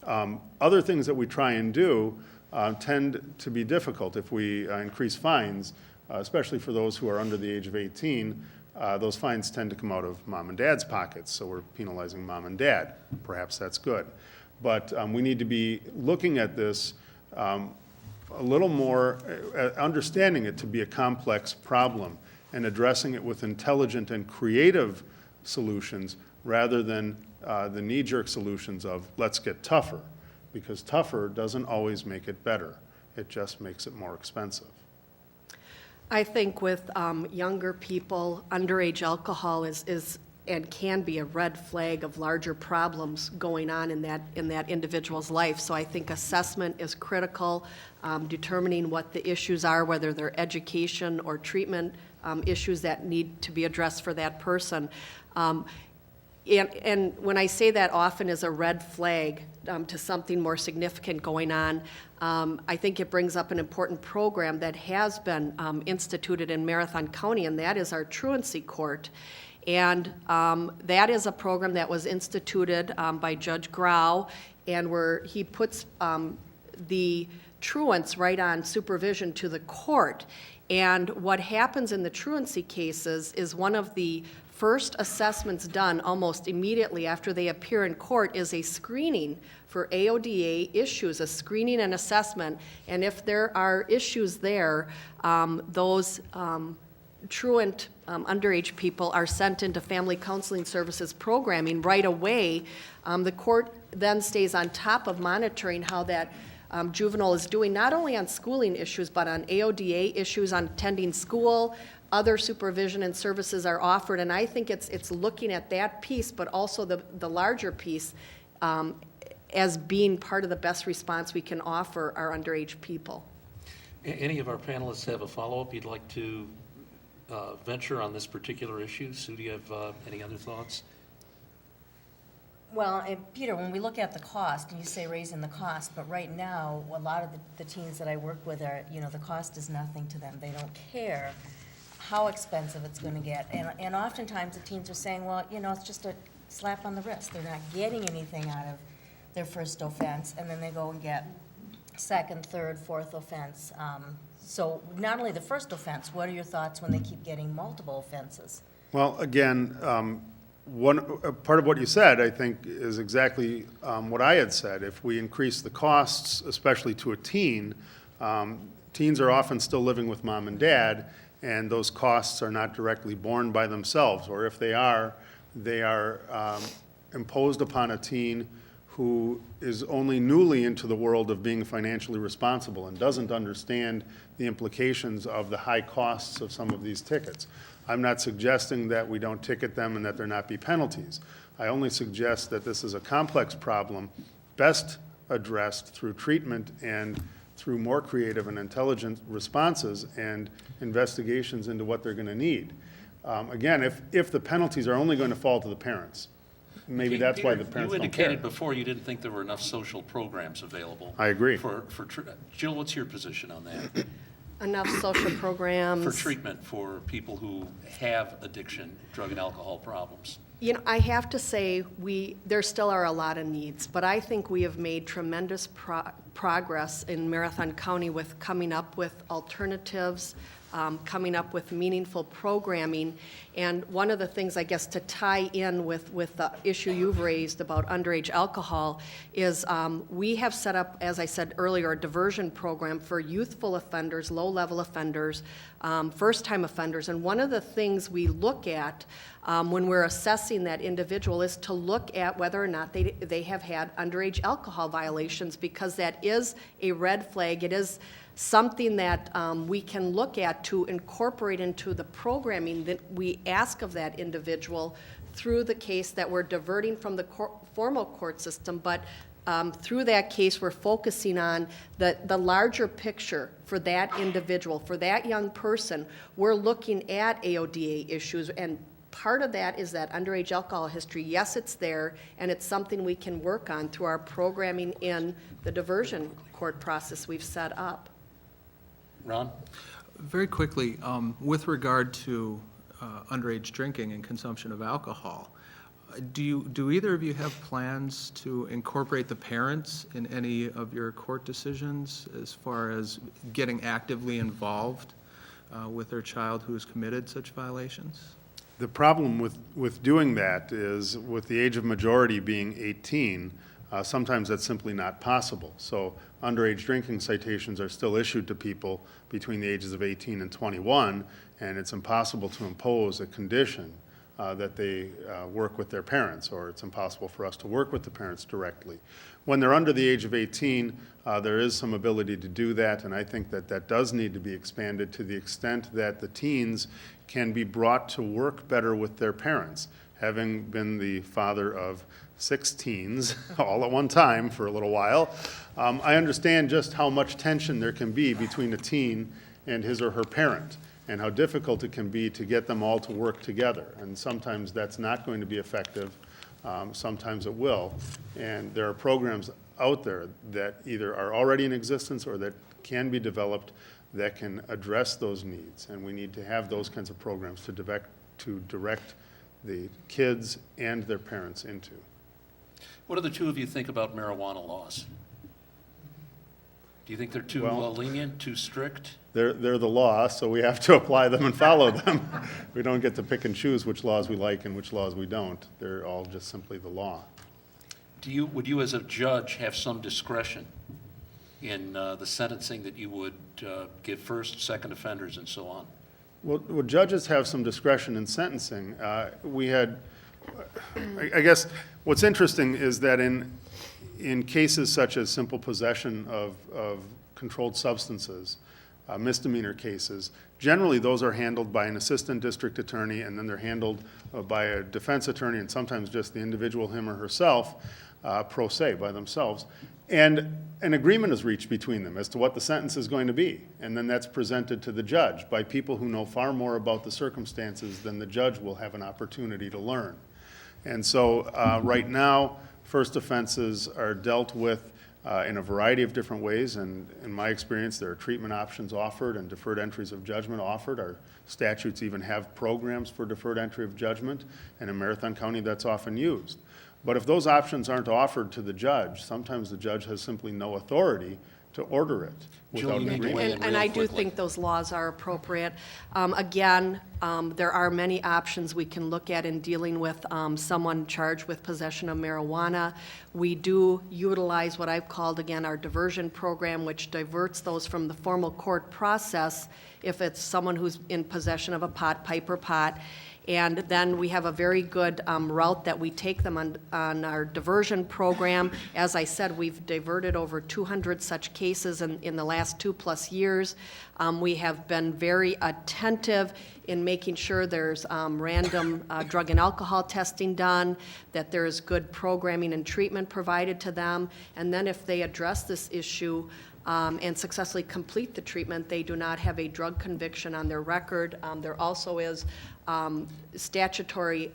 Other things that we try and do tend to be difficult. If we increase fines, especially for those who are under the age of 18, those fines tend to come out of mom and dad's pockets, so we're penalizing mom and dad. Perhaps that's good. But we need to be looking at this a little more, understanding it to be a complex problem and addressing it with intelligent and creative solutions rather than the knee-jerk solutions of let's get tougher, because tougher doesn't always make it better. It just makes it more expensive. I think with younger people, underage alcohol is and can be a red flag of larger problems going on in that individual's life. So I think assessment is critical, determining what the issues are, whether they're education or treatment issues that need to be addressed for that person. And when I say that often as a red flag to something more significant going on, I think it brings up an important program that has been instituted in Marathon County, and that is our truancy court. And that is a program that was instituted by Judge Grau, and where he puts the truants right on supervision to the court. And what happens in the truancy cases is one of the first assessments done almost immediately after they appear in court is a screening for AODA issues, a screening and assessment. And if there are issues there, those truant underage people are sent into family counseling services programming right away. The court then stays on top of monitoring how that juvenile is doing, not only on schooling issues, but on AODA issues, on attending school. Other supervision and services are offered, and I think it's looking at that piece, but also the larger piece as being part of the best response we can offer our underage people. Any of our panelists have a follow-up you'd like to venture on this particular issue? Sue, do you have any other thoughts? Well, Peter, when we look at the cost, and you say raising the cost, but right now, a lot of the teens that I work with are, the cost is nothing to them. They don't care how expensive it's going to get. And oftentimes the teens are saying, well, it's just a slap on the wrist. They're not getting anything out of their first offense, and then they go and get second, third, fourth offense So not only the first offense, what are your thoughts when they keep getting multiple offenses? Well, again, part of what you said, I think, is exactly what I had said. If we increase the costs, especially to a teen, teens are often still living with mom and dad, and those costs are not directly borne by themselves. Or if they are imposed upon a teen who is only newly into the world of being financially responsible and doesn't understand the implications of the high costs of some of these tickets. I'm not suggesting that we don't ticket them and that there not be penalties. I only suggest that this is a complex problem best addressed through treatment and through more creative and intelligent responses and investigations into what they're going to need. Again, if the penalties are only going to fall to the parents, maybe that's why the parents You don't care. indicated before you didn't think there were enough social programs available. I agree. Jill, what's your position on that? Enough social programs. For treatment for people who have addiction, drug and alcohol problems? You know, I have to say, there still are a lot of needs, but I think we have made tremendous progress in Marathon County with coming up with alternatives, coming up with meaningful programming. And one of the things, I guess, to tie in with the issue you've raised about underage alcohol is we have set up, as I said earlier, a diversion program for youthful offenders, low-level offenders, first-time offenders. And one of the things we look at when we're assessing that individual is to look at whether or not they have had underage alcohol violations, because that is a red flag. It is something that we can look at to incorporate into the programming that we ask of that individual through the case that we're diverting from the formal court system. But through that case, we're focusing on the larger picture for that individual, for that young person. We're looking at AODA issues, and part of that is that underage alcohol history. Yes, it's there, and it's something we can work on through our programming in the diversion court process we've set up. Ron? Very quickly, with regard to underage drinking and consumption of alcohol, do either of you have plans to incorporate the parents in any of your court decisions as far as getting actively involved with their child who has committed such violations? The problem with doing that is, with the age of majority being 18, sometimes that's simply not possible. So underage drinking citations are still issued to people between the ages of 18 and 21, and it's impossible to impose a condition that they work with their parents, or it's impossible for us to work with the parents directly. When they're under the age of 18, there is some ability to do that, and I think that that does need to be expanded to the extent that the teens can be brought to work better with their parents. Having been the father of 6 teens all at one time for a little while, I understand just how much tension there can be between a teen and his or her parent, and how difficult it can be to get them all to work together. And sometimes that's not going to be effective, sometimes it will. And there are programs out there that either are already in existence or that can be developed that can address those needs. And we need to have those kinds of programs to direct the kids and their parents into. What do the two of you think about marijuana laws? Do you think they're too lenient, too strict? They're the law, so we have to apply them and follow them. We don't get to pick and choose which laws we like and which laws we don't. They're all just simply the law. Would you as a judge have some discretion in the sentencing that you would give first, second offenders and so on? Well, judges have some discretion in sentencing. We had, I guess, what's interesting is that in cases such as simple possession of controlled substances, misdemeanor cases, generally those are handled by an assistant district attorney, and then they're handled by a defense attorney, and sometimes just the individual, him or herself, pro se, by themselves. And an agreement is reached between them as to what the sentence is going to be. And then that's presented to the judge by people who know far more about the circumstances than the judge will have an opportunity to learn. And so right now, first offenses are dealt with in a variety of different ways. And in my experience, there are treatment options offered and deferred entries of judgment offered. Our statutes even have programs for deferred entry of judgment. And in Marathon County, that's often used. But if those options aren't offered to the judge, sometimes the judge has simply no authority to order it Jill, without you need to agreement. weigh in And real I do quickly. think those laws are appropriate. Again, there are many options we can look at in dealing with someone charged with possession of marijuana. We do utilize what I've called, again, our diversion program, which diverts those from the formal court process if it's someone who's in possession of a pot, pipe, or pot. And then we have a very good route that we take them on our diversion program. As I said, we've diverted over 200 such cases in the last 2+ years. We have been very attentive in making sure there's random drug and alcohol testing done, that there's good programming and treatment provided to them. And then if they address this issue and successfully complete the treatment, they do not have a drug conviction on their record. There also is statutory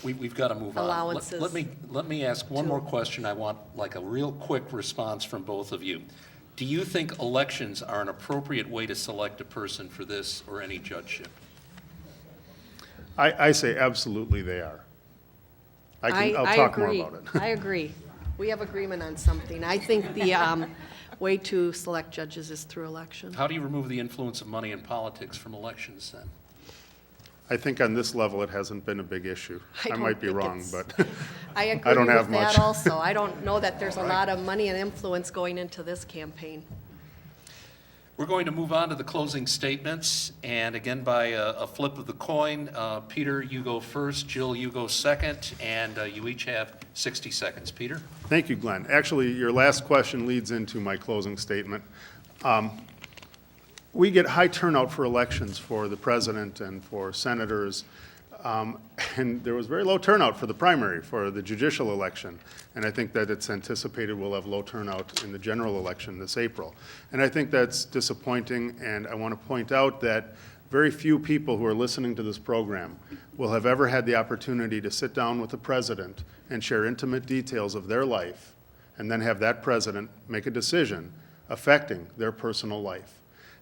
We've got to move on. allowances Let me ask one more question. I want like a real quick response from both of you. Do you think elections are an appropriate way to select a person for this or any judgeship? I say absolutely they are. I'll talk more about it. I agree. We have agreement on something. I think the way to select judges is through election. How do you remove the influence of money in politics from elections then? I think on this level, it hasn't been a big issue. I I don't might be think wrong, it's- but I agree don't have with that much. also. I don't know that there's a lot of money and influence going into this campaign. We're going to move on to the closing statements, and again, by a flip of the coin, Peter, you go first, Jill, you go second, and you each have 60 seconds. Peter? Thank you, Glenn. Actually, your last question leads into my closing statement. We get high turnout for elections for the president and for senators, and there was very low turnout for the primary, for the judicial election. And I think that it's anticipated we'll have low turnout in the general election this April. And I think that's disappointing, and I want to point out that very few people who are listening to this program will have ever had the opportunity to sit down with the president and share intimate details of their life, and then have that president make a decision affecting their personal life.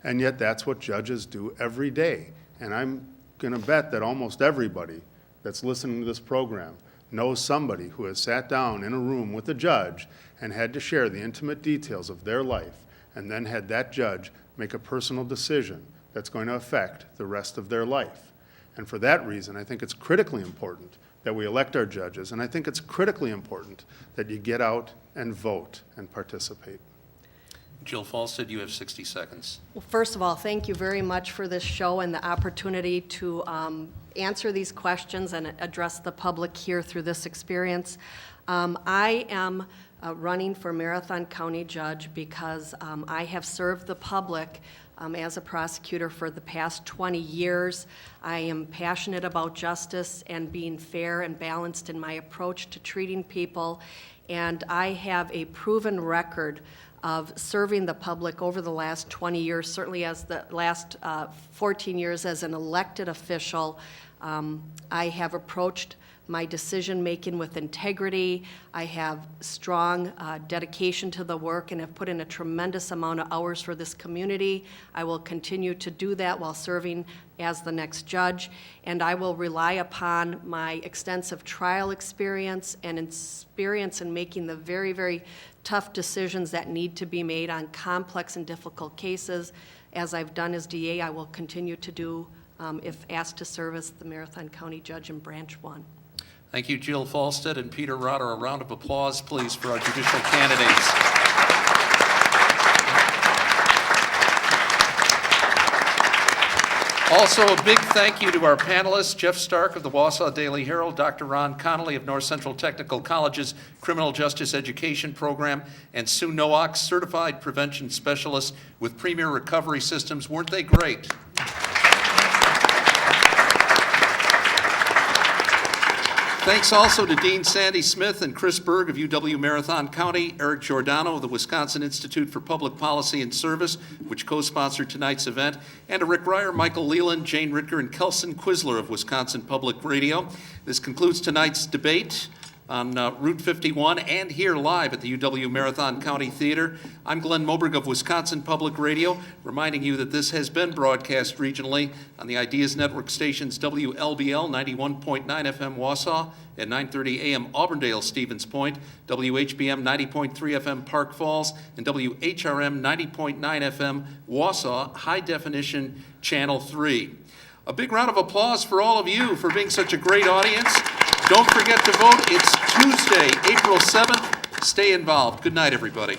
And yet that's what judges do every day. And I'm going to bet that almost everybody that's listening to this program knows somebody who has sat down in a room with a judge and had to share the intimate details of their life, and then had that judge make a personal decision that's going to affect the rest of their life. And for that reason, I think it's critically important that we elect our judges, and I think it's critically important that you get out and vote and participate. Jill Falstad, you have 60 seconds. Well, first of all, thank you very much for this show and the opportunity to answer these questions and address the public here through this experience. I am running for Marathon County Judge because I have served the public as a prosecutor for the past 20 years. I am passionate about justice and being fair and balanced in my approach to treating people, and I have a proven record of serving the public over the last 20 years, certainly as the last 14 years as an elected official. I have approached my decision-making with integrity. I have strong dedication to the work and have put in a tremendous amount of hours for this community. I will continue to do that while serving as the next judge, and I will rely upon my extensive trial experience and experience in making the very, very tough decisions that need to be made on complex and difficult cases. As I've done as DA, I will continue to do if asked to serve as the Marathon County Judge in Branch 1. Thank you, Jill Falstad and Peter Rotter. A round of applause, please, for our judicial candidates. Also, a big thank you to our panelists, Jeff Stark of the Wausau Daily Herald, Dr. Ron Connolly of North Central Technical College's Criminal Justice Education Program, and Sue Nowak, Certified Prevention Specialist with Premier Recovery Systems. Weren't they great? Thanks also to Dean Sandy Smith and Chris Berg of UW Marathon County, Eric Giordano of the Wisconsin Institute for Public Policy and Service, which co-sponsored tonight's event, and to Rick Ryer, Michael Leland, Jane Ritker, and Kelson Quisler of Wisconsin Public Radio. This concludes tonight's debate. on Route 51 and here live at the UW Marathon County Theater. I'm Glenn Moberg of Wisconsin Public Radio, reminding you that this has been broadcast regionally on the Ideas Network stations WLBL 91.9 FM Wausau at 9:30 a.m. Auburndale, Stevens Point, WHBM 90.3 FM Park Falls, and WHRM 90.9 FM Wausau, High Definition Channel 3. A big round of applause for all of you for being such a great audience. Don't forget to vote. It's Tuesday, April 7th. Stay involved. Good night, everybody.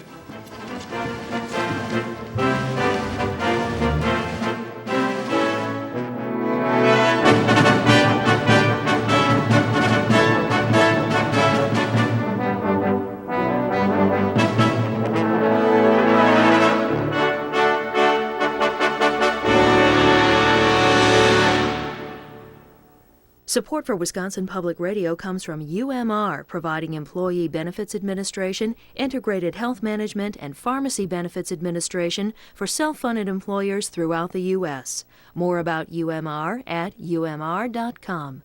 Support for Wisconsin Public Radio comes from UMR, providing Employee Benefits Administration, Integrated Health Management, and Pharmacy Benefits Administration for self-funded employers throughout the U.S. More about UMR at umr.com.